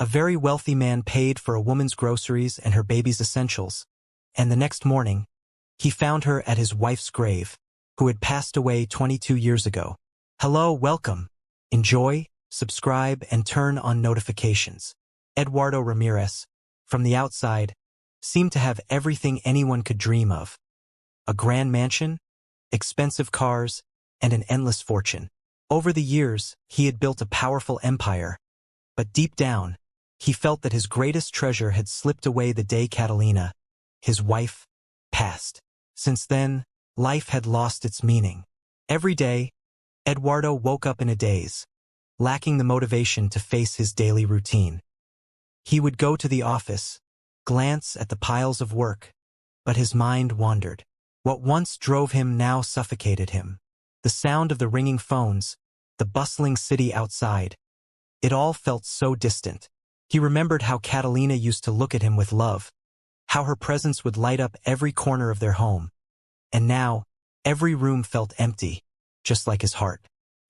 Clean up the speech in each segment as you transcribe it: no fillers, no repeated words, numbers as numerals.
A very wealthy man paid for a woman's groceries and her baby's essentials, and the next morning, he found her at his wife's grave, who had passed away 22 years ago. Hello, welcome. Enjoy, subscribe, and turn on notifications. Eduardo Ramirez, from the outside, seemed to have everything anyone could dream of. A grand mansion, expensive cars, and an endless fortune. Over the years, he had built a powerful empire, but deep down, he felt that his greatest treasure had slipped away the day Catalina, his wife, passed. Since then, life had lost its meaning. Every day, Eduardo woke up in a daze, lacking the motivation to face his daily routine. He would go to the office, glance at the piles of work, but his mind wandered. What once drove him now suffocated him. The sound of the ringing phones, the bustling city outside. It all felt so distant. He remembered how Catalina used to look at him with love, how her presence would light up every corner of their home. And now, every room felt empty, just like his heart.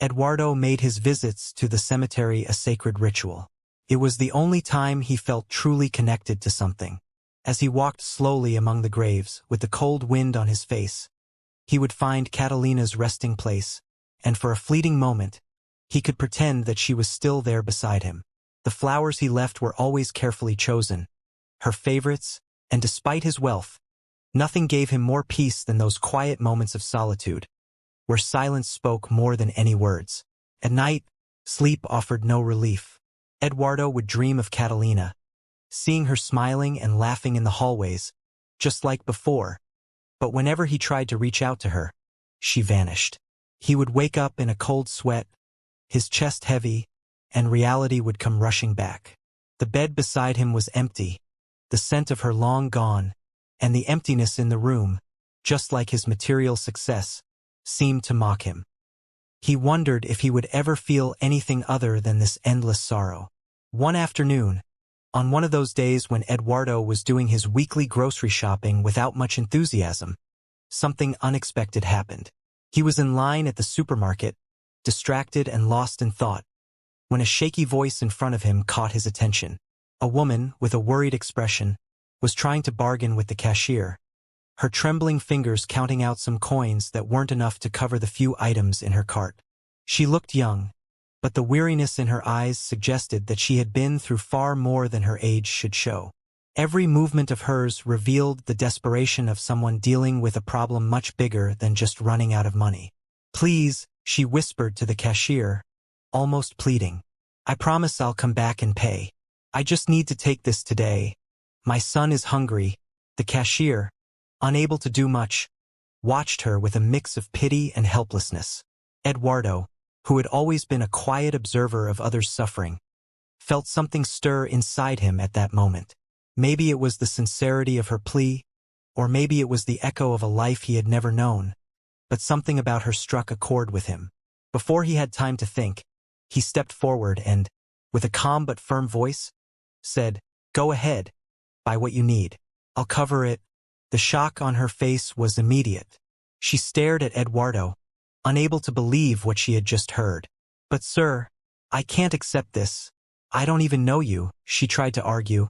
Eduardo made his visits to the cemetery a sacred ritual. It was the only time he felt truly connected to something. As he walked slowly among the graves, with the cold wind on his face, he would find Catalina's resting place, and for a fleeting moment, he could pretend that she was still there beside him. The flowers he left were always carefully chosen, her favorites, and despite his wealth, nothing gave him more peace than those quiet moments of solitude, where silence spoke more than any words. At night, sleep offered no relief. Eduardo would dream of Catalina, seeing her smiling and laughing in the hallways, just like before, but whenever he tried to reach out to her, she vanished. He would wake up in a cold sweat, his chest heavy, and reality would come rushing back. The bed beside him was empty, the scent of her long gone, and the emptiness in the room, just like his material success, seemed to mock him. He wondered if he would ever feel anything other than this endless sorrow. One afternoon, on one of those days when Eduardo was doing his weekly grocery shopping without much enthusiasm, something unexpected happened. He was in line at the supermarket, distracted and lost in thought, when a shaky voice in front of him caught his attention. A woman, with a worried expression, was trying to bargain with the cashier, her trembling fingers counting out some coins that weren't enough to cover the few items in her cart. She looked young, but the weariness in her eyes suggested that she had been through far more than her age should show. Every movement of hers revealed the desperation of someone dealing with a problem much bigger than just running out of money. "Please," she whispered to the cashier, almost pleading. "I promise I'll come back and pay. I just need to take this today. My son is hungry." The cashier, unable to do much, watched her with a mix of pity and helplessness. Eduardo, who had always been a quiet observer of others' suffering, felt something stir inside him at that moment. Maybe it was the sincerity of her plea, or maybe it was the echo of a life he had never known, but something about her struck a chord with him. Before he had time to think, he stepped forward and, with a calm but firm voice, said, "Go ahead, buy what you need. I'll cover it." The shock on her face was immediate. She stared at Eduardo, unable to believe what she had just heard. "But sir, I can't accept this. I don't even know you," she tried to argue,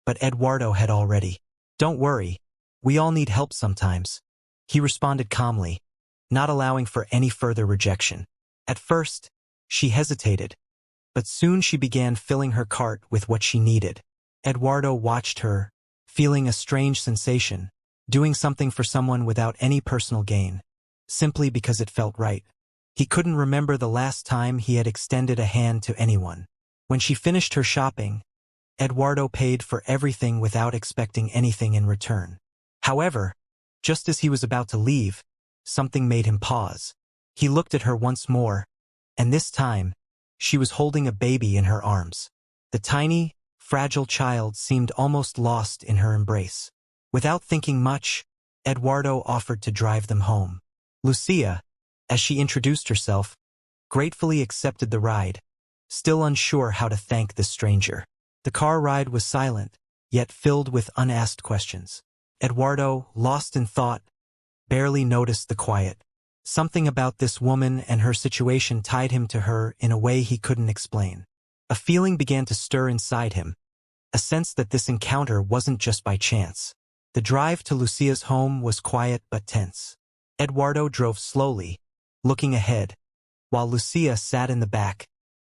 but Eduardo had already. "Don't worry, we all need help sometimes," he responded calmly, not allowing for any further rejection. At first, she hesitated, but soon she began filling her cart with what she needed. Eduardo watched her, feeling a strange sensation, doing something for someone without any personal gain, simply because it felt right. He couldn't remember the last time he had extended a hand to anyone. When she finished her shopping, Eduardo paid for everything without expecting anything in return. However, just as he was about to leave, something made him pause. He looked at her once more, and this time, she was holding a baby in her arms. The tiny, fragile child seemed almost lost in her embrace. Without thinking much, Eduardo offered to drive them home. Lucia, as she introduced herself, gratefully accepted the ride, still unsure how to thank the stranger. The car ride was silent, yet filled with unasked questions. Eduardo, lost in thought, barely noticed the quiet. Something about this woman and her situation tied him to her in a way he couldn't explain. A feeling began to stir inside him, a sense that this encounter wasn't just by chance. The drive to Lucia's home was quiet but tense. Eduardo drove slowly, looking ahead, while Lucia sat in the back,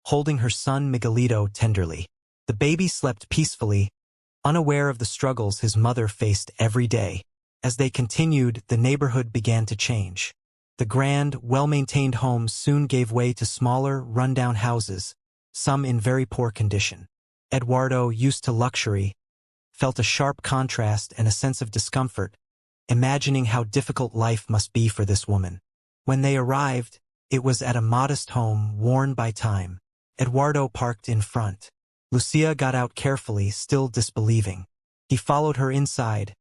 holding her son Miguelito tenderly. The baby slept peacefully, unaware of the struggles his mother faced every day. As they continued, the neighborhood began to change. The grand, well-maintained homes soon gave way to smaller, run-down houses, some in very poor condition. Eduardo, used to luxury, felt a sharp contrast and a sense of discomfort, imagining how difficult life must be for this woman. When they arrived, it was at a modest home worn by time. Eduardo parked in front. Lucia got out carefully, still disbelieving. He followed her inside,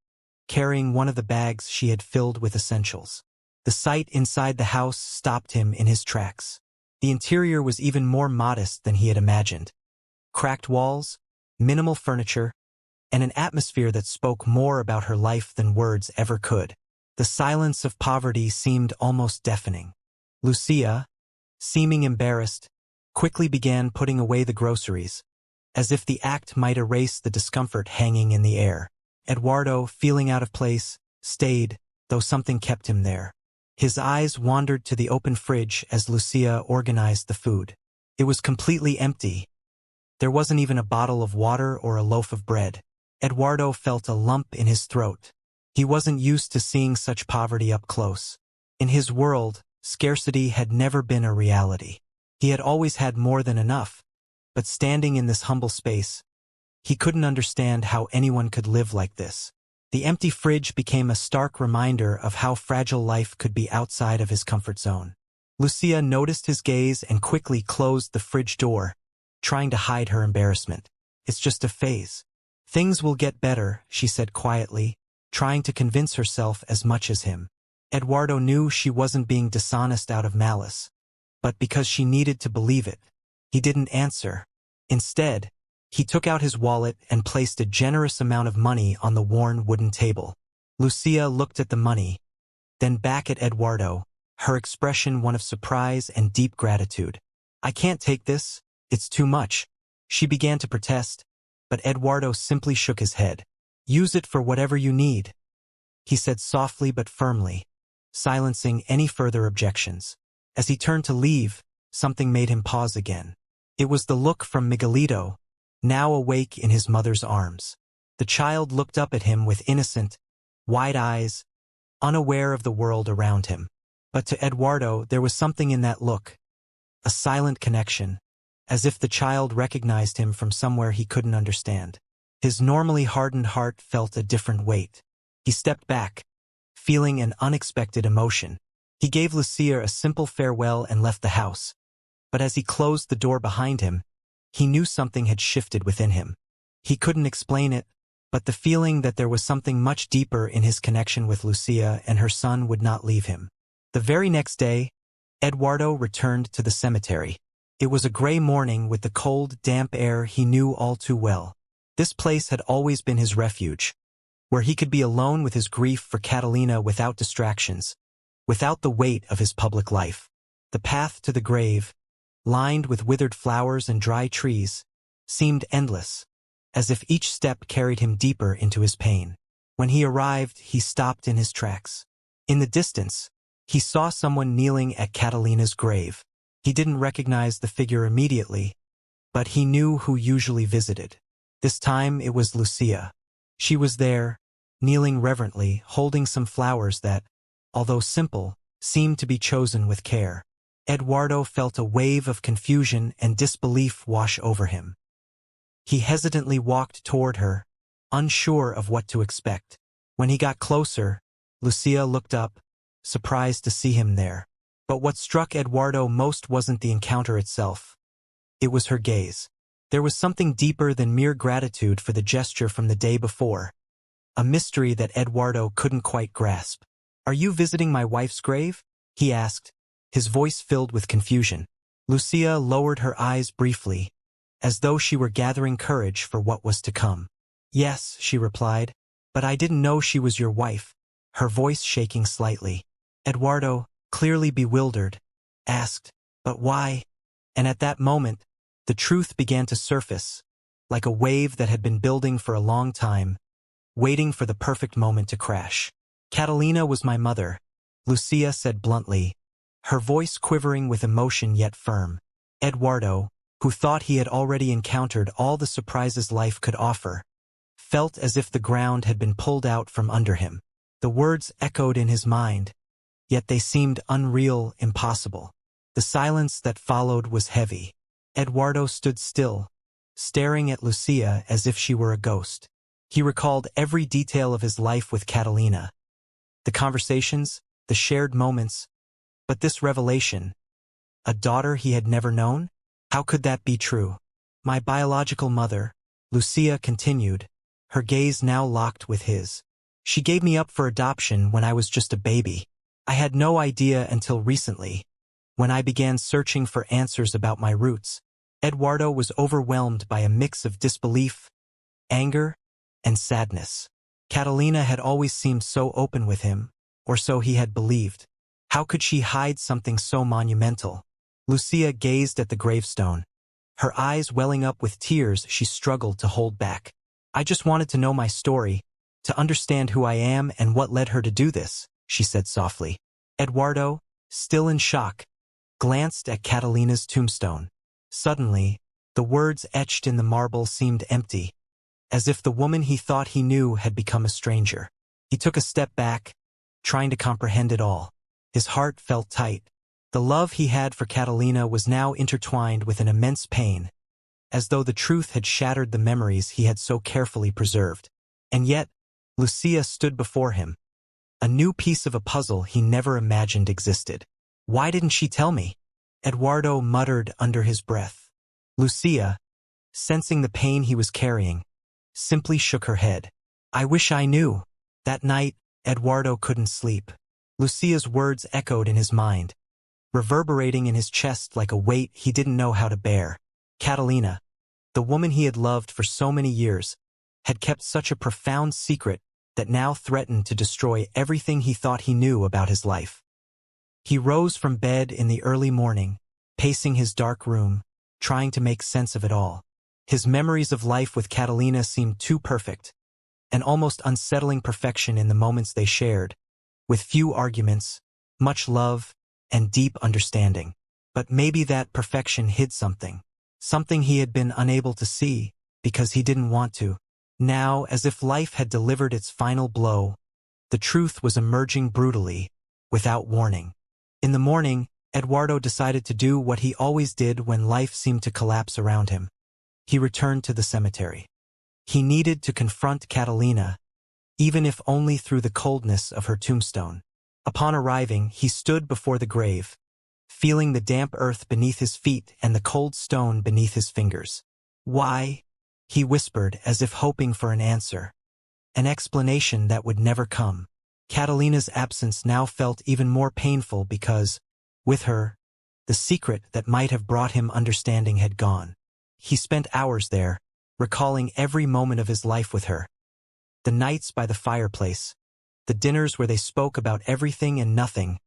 carrying one of the bags she had filled with essentials. The sight inside the house stopped him in his tracks. The interior was even more modest than he had imagined. Cracked walls, minimal furniture, and an atmosphere that spoke more about her life than words ever could. The silence of poverty seemed almost deafening. Lucia, seeming embarrassed, quickly began putting away the groceries, as if the act might erase the discomfort hanging in the air. Eduardo, feeling out of place, stayed, though something kept him there. His eyes wandered to the open fridge as Lucia organized the food. It was completely empty. There wasn't even a bottle of water or a loaf of bread. Eduardo felt a lump in his throat. He wasn't used to seeing such poverty up close. In his world, scarcity had never been a reality. He had always had more than enough, but standing in this humble space, he couldn't understand how anyone could live like this. The empty fridge became a stark reminder of how fragile life could be outside of his comfort zone. Lucia noticed his gaze and quickly closed the fridge door, trying to hide her embarrassment. "It's just a phase. Things will get better," she said quietly, trying to convince herself as much as him. Eduardo knew she wasn't being dishonest out of malice, but because she needed to believe it. He didn't answer. Instead, he took out his wallet and placed a generous amount of money on the worn wooden table. Lucia looked at the money, then back at Eduardo, her expression one of surprise and deep gratitude. "I can't take this, it's too much," she began to protest, but Eduardo simply shook his head. "Use it for whatever you need," he said softly but firmly, silencing any further objections. As he turned to leave, something made him pause again. It was the look from Miguelito, now awake in his mother's arms. The child looked up at him with innocent, wide eyes, unaware of the world around him. But to Eduardo, there was something in that look, a silent connection, as if the child recognized him from somewhere he couldn't understand. His normally hardened heart felt a different weight. He stepped back, feeling an unexpected emotion. He gave Lucia a simple farewell and left the house. But as he closed the door behind him, he knew something had shifted within him. He couldn't explain it, but the feeling that there was something much deeper in his connection with Lucia and her son would not leave him. The very next day, Eduardo returned to the cemetery. It was a gray morning with the cold, damp air he knew all too well. This place had always been his refuge, where he could be alone with his grief for Catalina without distractions, without the weight of his public life. The path to the grave, lined with withered flowers and dry trees, seemed endless, as if each step carried him deeper into his pain. When he arrived, he stopped in his tracks. In the distance, he saw someone kneeling at Catalina's grave. He didn't recognize the figure immediately, but he knew who usually visited. This time it was Lucia. She was there, kneeling reverently, holding some flowers that, although simple, seemed to be chosen with care. Eduardo felt a wave of confusion and disbelief wash over him. He hesitantly walked toward her, unsure of what to expect. When he got closer, Lucia looked up, surprised to see him there. But what struck Eduardo most wasn't the encounter itself. It was her gaze. There was something deeper than mere gratitude for the gesture from the day before, a mystery that Eduardo couldn't quite grasp. "Are you visiting my wife's grave?" he asked, his voice filled with confusion. Lucia lowered her eyes briefly, as though she were gathering courage for what was to come. "Yes," she replied, "but I didn't know she was your wife," her voice shaking slightly. Eduardo, clearly bewildered, asked, "But why?" And at that moment, The truth began to surface, like a wave that had been building for a long time, waiting for the perfect moment to crash. Catalina was my mother, Lucia said bluntly, her voice quivering with emotion yet firm. Eduardo, who thought he had already encountered all the surprises life could offer, felt as if the ground had been pulled out from under him. The words echoed in his mind, yet they seemed unreal, impossible. The silence that followed was heavy. Eduardo stood still, staring at Lucia as if she were a ghost. He recalled every detail of his life with Catalina, the conversations, the shared moments, but this revelation, a daughter he had never known? How could that be true? My biological mother, Lucia continued, her gaze now locked with his. She gave me up for adoption when I was just a baby. I had no idea until recently, when I began searching for answers about my roots. Eduardo was overwhelmed by a mix of disbelief, anger, and sadness. Catalina had always seemed so open with him, or so he had believed. How could she hide something so monumental? Lucia gazed at the gravestone, her eyes welling up with tears she struggled to hold back. I just wanted to know my story, to understand who I am and what led her to do this, she said softly. Eduardo, still in shock, glanced at Catalina's tombstone. Suddenly, the words etched in the marble seemed empty, as if the woman he thought he knew had become a stranger. He took a step back, trying to comprehend it all. His heart felt tight. The love he had for Catalina was now intertwined with an immense pain, as though the truth had shattered the memories he had so carefully preserved. And yet, Lucia stood before him, a new piece of a puzzle he never imagined existed. Why didn't she tell me? Eduardo muttered under his breath. Lucia, sensing the pain he was carrying, simply shook her head. I wish I knew. That night, Eduardo couldn't sleep. Lucia's words echoed in his mind, reverberating in his chest like a weight he didn't know how to bear. Catalina, the woman he had loved for so many years, had kept such a profound secret that now threatened to destroy everything he thought he knew about his life. He rose from bed in the early morning, pacing his dark room, trying to make sense of it all. His memories of life with Catalina seemed too perfect, an almost unsettling perfection in the moments they shared, with few arguments, much love, and deep understanding. But maybe that perfection hid something he had been unable to see, because he didn't want to. Now, as if life had delivered its final blow, the truth was emerging brutally, without warning. In the morning, Eduardo decided to do what he always did when life seemed to collapse around him. He returned to the cemetery. He needed to confront Catalina, even if only through the coldness of her tombstone. Upon arriving, he stood before the grave, feeling the damp earth beneath his feet and the cold stone beneath his fingers. Why? He whispered, as if hoping for an answer, an explanation that would never come. Catalina's absence now felt even more painful because, with her, the secret that might have brought him understanding had gone. He spent hours there, recalling every moment of his life with her. The nights by the fireplace, the dinners where they spoke about everything and nothing,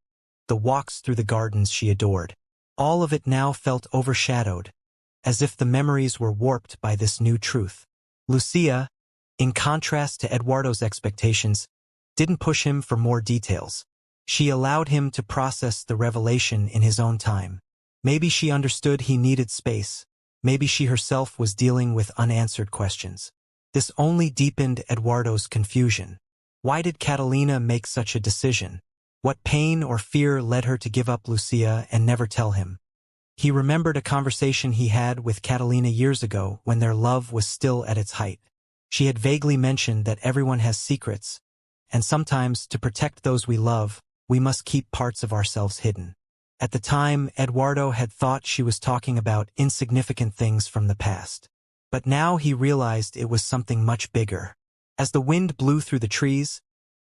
the walks through the gardens she adored. All of it now felt overshadowed, as if the memories were warped by this new truth. Lucia, in contrast to Eduardo's expectations, didn't push him for more details. She allowed him to process the revelation in his own time. Maybe she understood he needed space. Maybe she herself was dealing with unanswered questions. This only deepened Eduardo's confusion. Why did Catalina make such a decision? What pain or fear led her to give up Lucia and never tell him? He remembered a conversation he had with Catalina years ago when their love was still at its height. She had vaguely mentioned that everyone has secrets, and sometimes, to protect those we love, we must keep parts of ourselves hidden. At the time, Eduardo had thought she was talking about insignificant things from the past. But now he realized it was something much bigger. As the wind blew through the trees,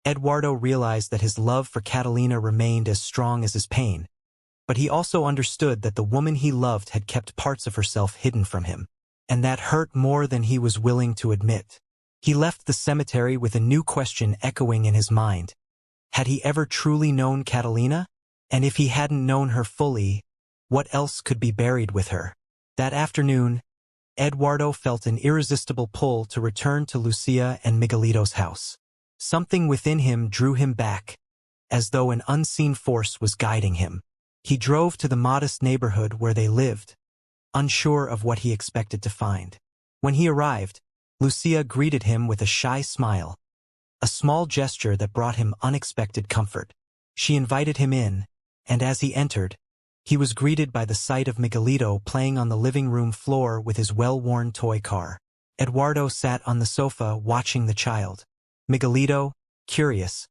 Eduardo realized that his love for Catalina remained as strong as his pain. But he also understood that the woman he loved had kept parts of herself hidden from him, and that hurt more than he was willing to admit. He left the cemetery with a new question echoing in his mind. Had he ever truly known Catalina? And if he hadn't known her fully, what else could be buried with her? That afternoon, Eduardo felt an irresistible pull to return to Lucia and Miguelito's house. Something within him drew him back, as though an unseen force was guiding him. He drove to the modest neighborhood where they lived, unsure of what he expected to find. When he arrived, Lucia greeted him with a shy smile, a small gesture that brought him unexpected comfort. She invited him in, and as he entered, he was greeted by the sight of Miguelito playing on the living room floor with his well-worn toy car. Eduardo sat on the sofa watching the child. Miguelito, curious,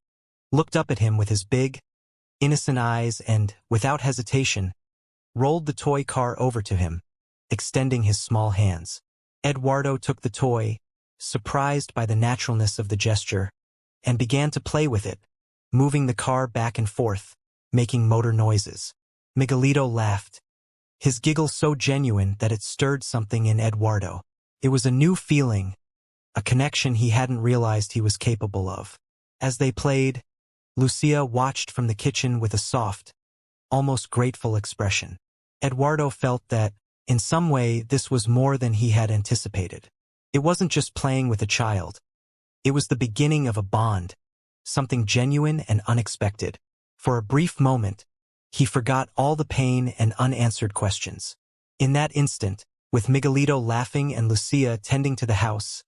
looked up at him with his big, innocent eyes and, without hesitation, rolled the toy car over to him, extending his small hands. Eduardo took the toy, surprised by the naturalness of the gesture, and began to play with it, moving the car back and forth, making motor noises. Miguelito laughed, his giggle so genuine that it stirred something in Eduardo. It was a new feeling, a connection he hadn't realized he was capable of. As they played, Lucia watched from the kitchen with a soft, almost grateful expression. Eduardo felt that, in some way, this was more than he had anticipated. It wasn't just playing with a child. It was the beginning of a bond, something genuine and unexpected. For a brief moment, he forgot all the pain and unanswered questions. In that instant, with Miguelito laughing and Lucia tending to the house,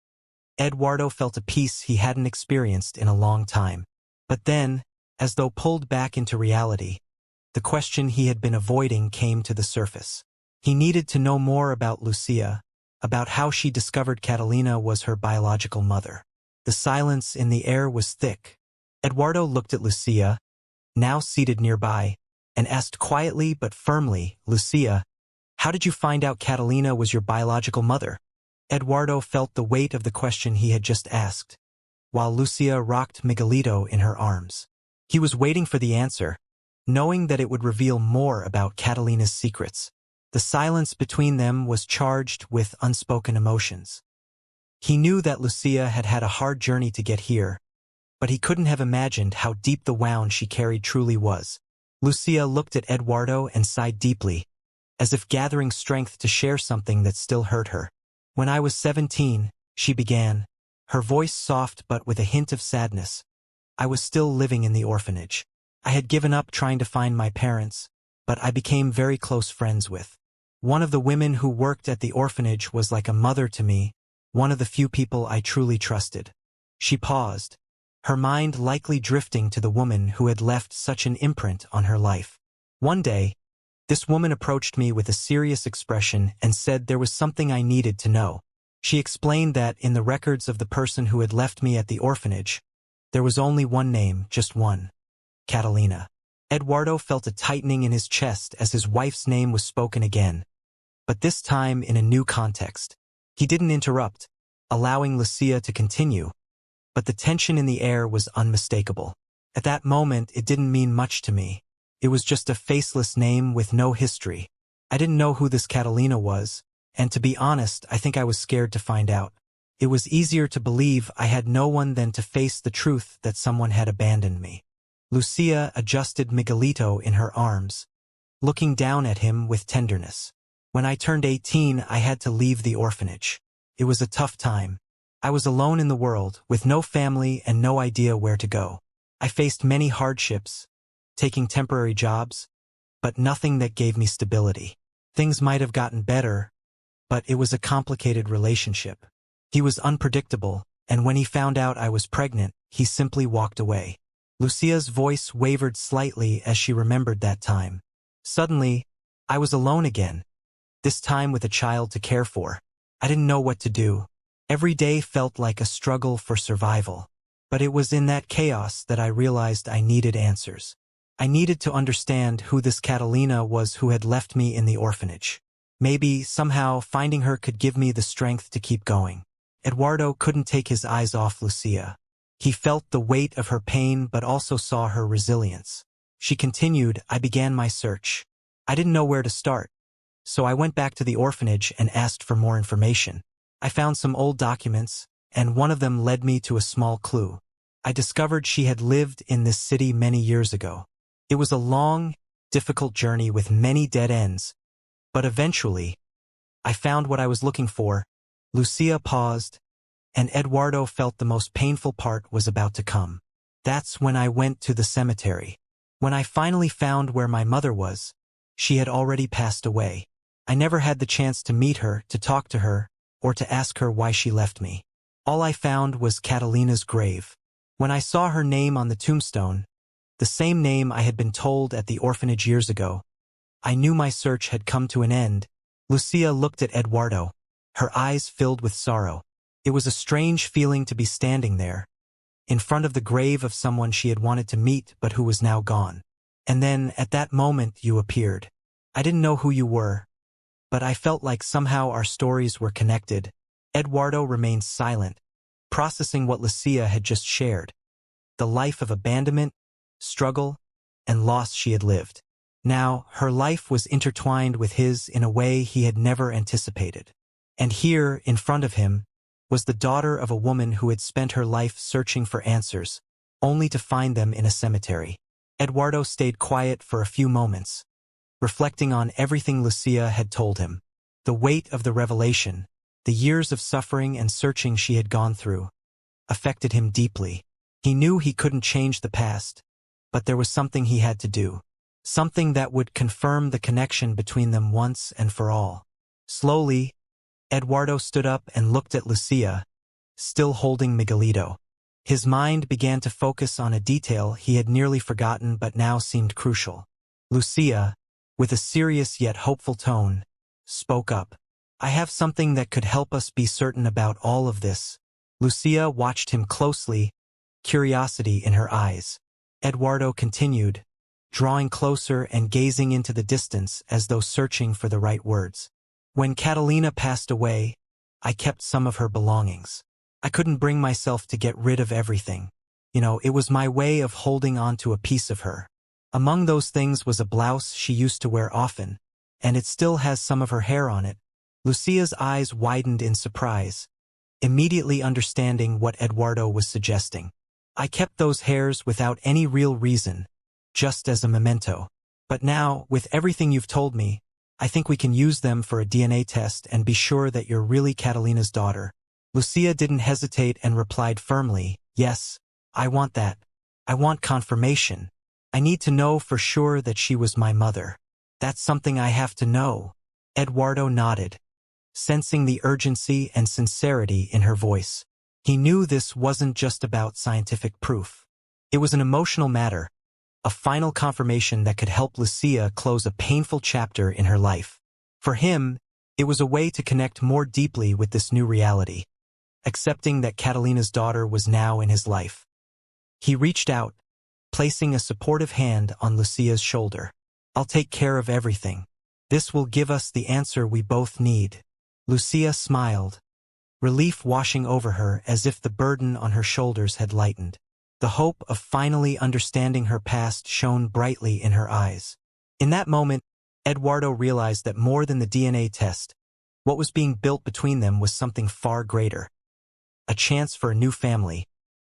Eduardo felt a peace he hadn't experienced in a long time. But then, as though pulled back into reality, the question he had been avoiding came to the surface. He needed to know more about Lucia, about how she discovered Catalina was her biological mother. The silence in the air was thick. Eduardo looked at Lucia, now seated nearby, and asked quietly but firmly, "Lucia, how did you find out Catalina was your biological mother?" Eduardo felt the weight of the question he had just asked, while Lucia rocked Miguelito in her arms. He was waiting for the answer, knowing that it would reveal more about Catalina's secrets. The silence between them was charged with unspoken emotions. He knew that Lucia had had a hard journey to get here, but he couldn't have imagined how deep the wound she carried truly was. Lucia looked at Eduardo and sighed deeply, as if gathering strength to share something that still hurt her. "When I was 17, she began, her voice soft but with a hint of sadness. I was still living in the orphanage. I had given up trying to find my parents, but I became very close friends with one of the women who worked at the orphanage. Was like a mother to me, one of the few people I truly trusted." She paused, her mind likely drifting to the woman who had left such an imprint on her life. One day, this woman approached me with a serious expression and said there was something I needed to know. She explained that in the records of the person who had left me at the orphanage, there was only one name, just one: Catalina. Eduardo felt a tightening in his chest as his wife's name was spoken again, but this time in a new context. He didn't interrupt, allowing Lucia to continue, but the tension in the air was unmistakable. At that moment, it didn't mean much to me. It was just a faceless name with no history. I didn't know who this Catalina was, and to be honest, I think I was scared to find out. It was easier to believe I had no one than to face the truth that someone had abandoned me. Lucia adjusted Miguelito in her arms, looking down at him with tenderness. "When I turned 18, I had to leave the orphanage. It was a tough time. I was alone in the world, with no family and no idea where to go. I faced many hardships, taking temporary jobs, but nothing that gave me stability. Things might have gotten better, but it was a complicated relationship. He was unpredictable, and when he found out I was pregnant, he simply walked away." Lucia's voice wavered slightly as she remembered that time. "Suddenly, I was alone again, this time with a child to care for. I didn't know what to do. Every day felt like a struggle for survival. But it was in that chaos that I realized I needed answers. I needed to understand who this Catalina was who had left me in the orphanage. Maybe, somehow, finding her could give me the strength to keep going." Eduardo couldn't take his eyes off Lucia. He felt the weight of her pain but also saw her resilience. She continued, "I began my search. I didn't know where to start. So I went back to the orphanage and asked for more information. I found some old documents, and one of them led me to a small clue. I discovered she had lived in this city many years ago. It was a long, difficult journey with many dead ends, but eventually, I found what I was looking for. Lucia paused, and Eduardo felt the most painful part was about to come. That's when I went to the cemetery. When I finally found where my mother was, she had already passed away. I never had the chance to meet her, to talk to her, or to ask her why she left me. All I found was Catalina's grave. When I saw her name on the tombstone, the same name I had been told at the orphanage years ago, I knew my search had come to an end. Lucia looked at Eduardo, her eyes filled with sorrow. It was a strange feeling to be standing there, in front of the grave of someone she had wanted to meet but who was now gone. And then, at that moment, you appeared. I didn't know who you were, but I felt like somehow our stories were connected. Eduardo remained silent, processing what Lucia had just shared. The life of abandonment, struggle, and loss she had lived. Now, her life was intertwined with his in a way he had never anticipated. And here, in front of him, was the daughter of a woman who had spent her life searching for answers, only to find them in a cemetery. Eduardo stayed quiet for a few moments, reflecting on everything Lucia had told him. The weight of the revelation, the years of suffering and searching she had gone through, affected him deeply. He knew he couldn't change the past, but there was something he had to do. Something that would confirm the connection between them once and for all. Slowly, Eduardo stood up and looked at Lucia, still holding Miguelito. His mind began to focus on a detail he had nearly forgotten but now seemed crucial. Lucia, with a serious yet hopeful tone, spoke up. I have something that could help us be certain about all of this. Lucia watched him closely, curiosity in her eyes. Eduardo continued, drawing closer and gazing into the distance as though searching for the right words. When Catalina passed away, I kept some of her belongings. I couldn't bring myself to get rid of everything. It was my way of holding on to a piece of her. Among those things was a blouse she used to wear often, and it still has some of her hair on it. Lucia's eyes widened in surprise, immediately understanding what Eduardo was suggesting. I kept those hairs without any real reason, just as a memento. But now, with everything you've told me, I think we can use them for a DNA test and be sure that you're really Catalina's daughter. Lucia didn't hesitate and replied firmly, yes, I want that. I want confirmation. I need to know for sure that she was my mother. That's something I have to know. Eduardo nodded, sensing the urgency and sincerity in her voice. He knew this wasn't just about scientific proof. It was an emotional matter, a final confirmation that could help Lucia close a painful chapter in her life. For him, it was a way to connect more deeply with this new reality, accepting that Catalina's daughter was now in his life. He reached out, placing a supportive hand on Lucia's shoulder. I'll take care of everything. This will give us the answer we both need. Lucia smiled, relief washing over her as if the burden on her shoulders had lightened. The hope of finally understanding her past shone brightly in her eyes. In that moment, Eduardo realized that more than the DNA test, what was being built between them was something far greater. A chance for a new family,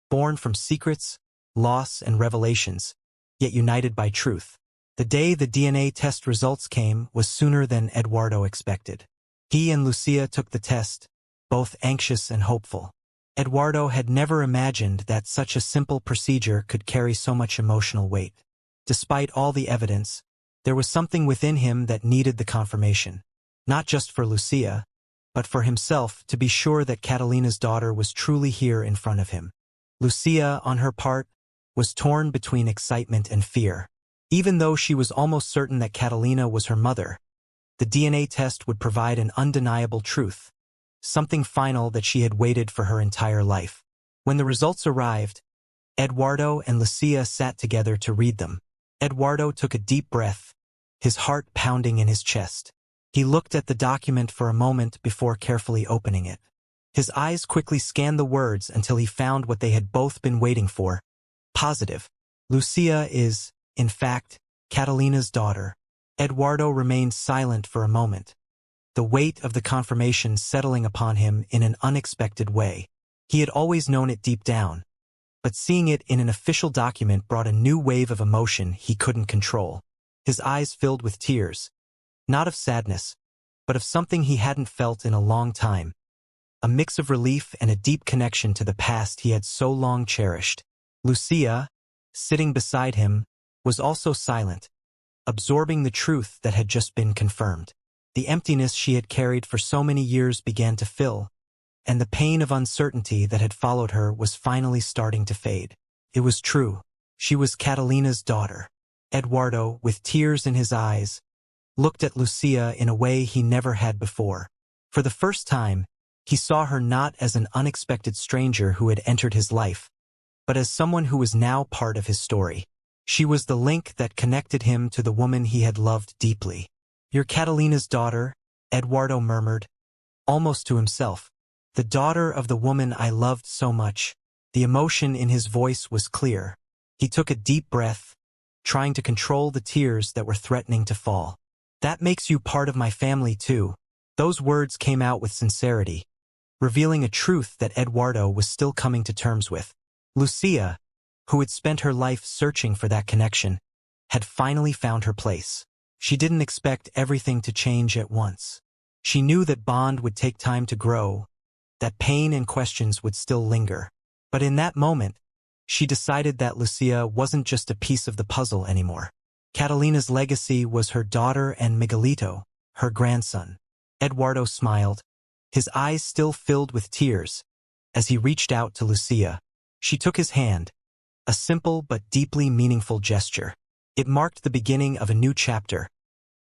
born from secrets, loss, and revelations, yet united by truth. The day the DNA test results came was sooner than Eduardo expected. He and Lucia took the test, both anxious and hopeful. Eduardo had never imagined that such a simple procedure could carry so much emotional weight. Despite all the evidence, there was something within him that needed the confirmation. Not just for Lucia, but for himself, to be sure that Catalina's daughter was truly here in front of him. Lucia, on her part, was torn between excitement and fear. Even though she was almost certain that Catalina was her mother, the DNA test would provide an undeniable truth, something final that she had waited for her entire life. When the results arrived, Eduardo and Lucia sat together to read them. Eduardo took a deep breath, his heart pounding in his chest. He looked at the document for a moment before carefully opening it. His eyes quickly scanned the words until he found what they had both been waiting for. Positive. Lucia is, in fact, Catalina's daughter. Eduardo remained silent for a moment, the weight of the confirmation settling upon him in an unexpected way. He had always known it deep down, but seeing it in an official document brought a new wave of emotion he couldn't control. His eyes filled with tears, not of sadness, but of something he hadn't felt in a long time, a mix of relief and a deep connection to the past he had so long cherished. Lucia, sitting beside him, was also silent, absorbing the truth that had just been confirmed. The emptiness she had carried for so many years began to fill, and the pain of uncertainty that had followed her was finally starting to fade. It was true. She was Catalina's daughter. Eduardo, with tears in his eyes, looked at Lucia in a way he never had before. For the first time, he saw her not as an unexpected stranger who had entered his life, but as someone who was now part of his story. She was the link that connected him to the woman he had loved deeply. "You're Catalina's daughter," Eduardo murmured, almost to himself. "The daughter of the woman I loved so much." The emotion in his voice was clear. He took a deep breath, trying to control the tears that were threatening to fall. "That makes you part of my family too." Those words came out with sincerity, revealing a truth that Eduardo was still coming to terms with. Lucia, who had spent her life searching for that connection, had finally found her place. She didn't expect everything to change at once. She knew that bond would take time to grow, that pain and questions would still linger. But in that moment, she decided that Lucia wasn't just a piece of the puzzle anymore. Catalina's legacy was her daughter and Miguelito, her grandson. Eduardo smiled, his eyes still filled with tears, as he reached out to Lucia. She took his hand, a simple but deeply meaningful gesture. It marked the beginning of a new chapter,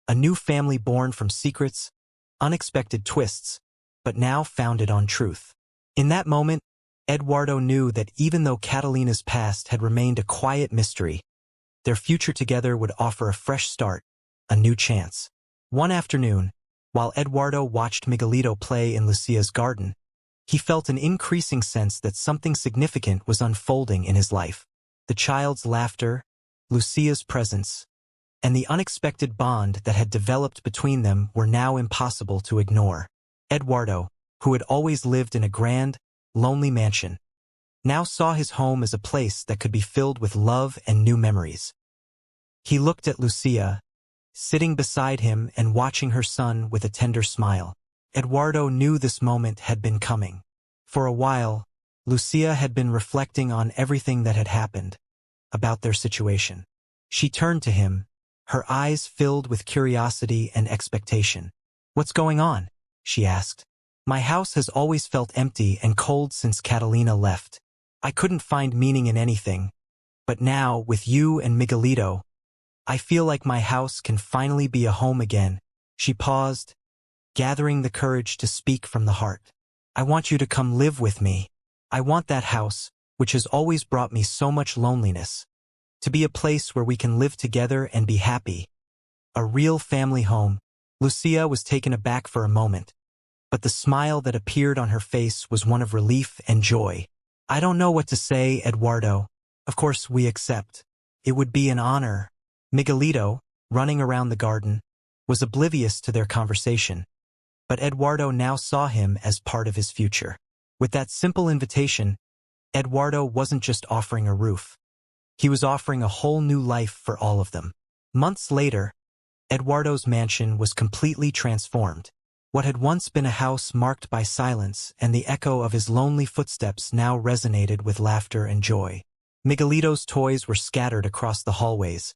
a new family born from secrets, unexpected twists, but now founded on truth. In that moment, Eduardo knew that even though Catalina's past had remained a quiet mystery, their future together would offer a fresh start, a new chance. One afternoon, while Eduardo watched Miguelito play in Lucia's garden, he felt an increasing sense that something significant was unfolding in his life. The child's laughter, Lucia's presence, and the unexpected bond that had developed between them were now impossible to ignore. Eduardo, who had always lived in a grand, lonely mansion, now saw his home as a place that could be filled with love and new memories. He looked at Lucia, sitting beside him and watching her son with a tender smile. Eduardo knew this moment had been coming. For a while, Lucia had been reflecting on everything that had happened, about their situation. She turned to him, her eyes filled with curiosity and expectation. "What's going on?" she asked. "My house has always felt empty and cold since Catalina left. I couldn't find meaning in anything. But now, with you and Miguelito, I feel like my house can finally be a home again." She paused, gathering the courage to speak from the heart. "I want you to come live with me. I want that house, which has always brought me so much loneliness, to be a place where we can live together and be happy. A real family home." Lucia was taken aback for a moment, but the smile that appeared on her face was one of relief and joy. "I don't know what to say, Eduardo. Of course we accept. It would be an honor." Miguelito, running around the garden, was oblivious to their conversation, but Eduardo now saw him as part of his future. With that simple invitation, Eduardo wasn't just offering a roof. He was offering a whole new life for all of them. Months later, Eduardo's mansion was completely transformed. What had once been a house marked by silence and the echo of his lonely footsteps now resonated with laughter and joy. Miguelito's toys were scattered across the hallways,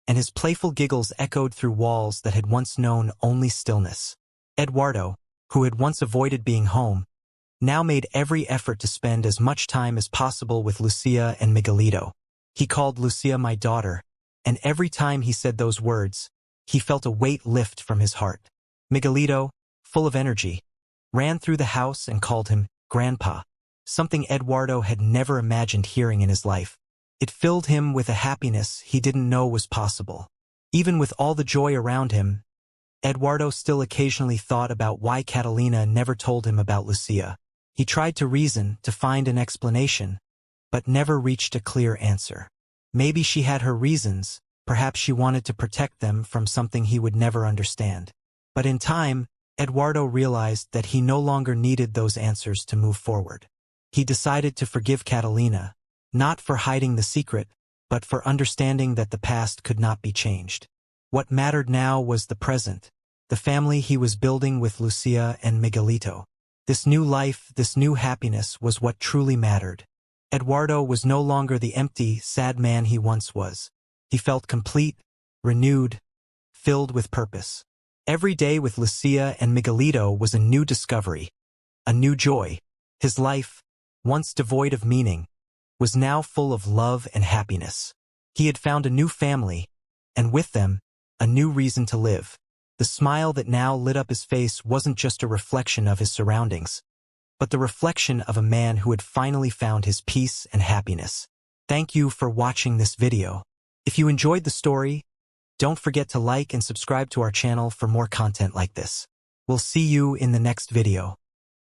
and his playful giggles echoed through walls that had once known only stillness. Eduardo, who had once avoided being home, now made every effort to spend as much time as possible with Lucia and Miguelito. He called Lucia my daughter, and every time he said those words, he felt a weight lift from his heart. Miguelito, full of energy, ran through the house and called him Grandpa, something Eduardo had never imagined hearing in his life. It filled him with a happiness he didn't know was possible. Even with all the joy around him, Eduardo still occasionally thought about why Catalina never told him about Lucia. He tried to reason, to find an explanation, but never reached a clear answer. Maybe she had her reasons, perhaps she wanted to protect them from something he would never understand. But in time, Eduardo realized that he no longer needed those answers to move forward. He decided to forgive Catalina, not for hiding the secret, but for understanding that the past could not be changed. What mattered now was the present, the family he was building with Lucia and Miguelito. This new life, this new happiness was what truly mattered. Eduardo was no longer the empty, sad man he once was. He felt complete, renewed, filled with purpose. Every day with Lucia and Miguelito was a new discovery, a new joy. His life, once devoid of meaning, was now full of love and happiness. He had found a new family, and with them, a new reason to live. The smile that now lit up his face wasn't just a reflection of his surroundings, but the reflection of a man who had finally found his peace and happiness. Thank you for watching this video. If you enjoyed the story, don't forget to like and subscribe to our channel for more content like this. We'll see you in the next video.